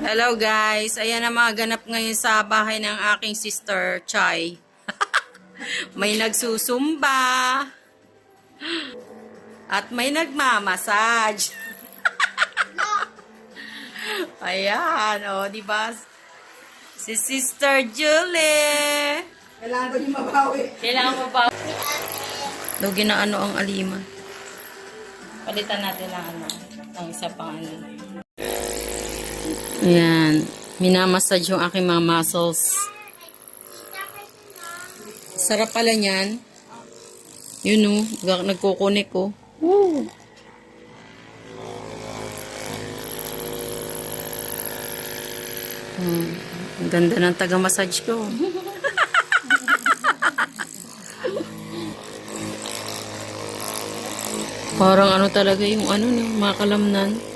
Hello guys, ayan ang mga ganap ngayon sa bahay ng aking sister, Chai. May nagsusumba. At may nagmamassage. Ayan, o, di ba? Si Sister Julie. Kailangan ko yung mabawi. Kailangan mo ba? Lugi na ano ang alima. Palitan natin ang ano, ang isa pang ano. Ayan. Minamassage yung aking mga muscles. Sarap pala niyan. Yun o. Nagkukunik ko. Woo! Ang ganda ng taga-massage ko. Parang ano talaga yung ano, mga kalamnan.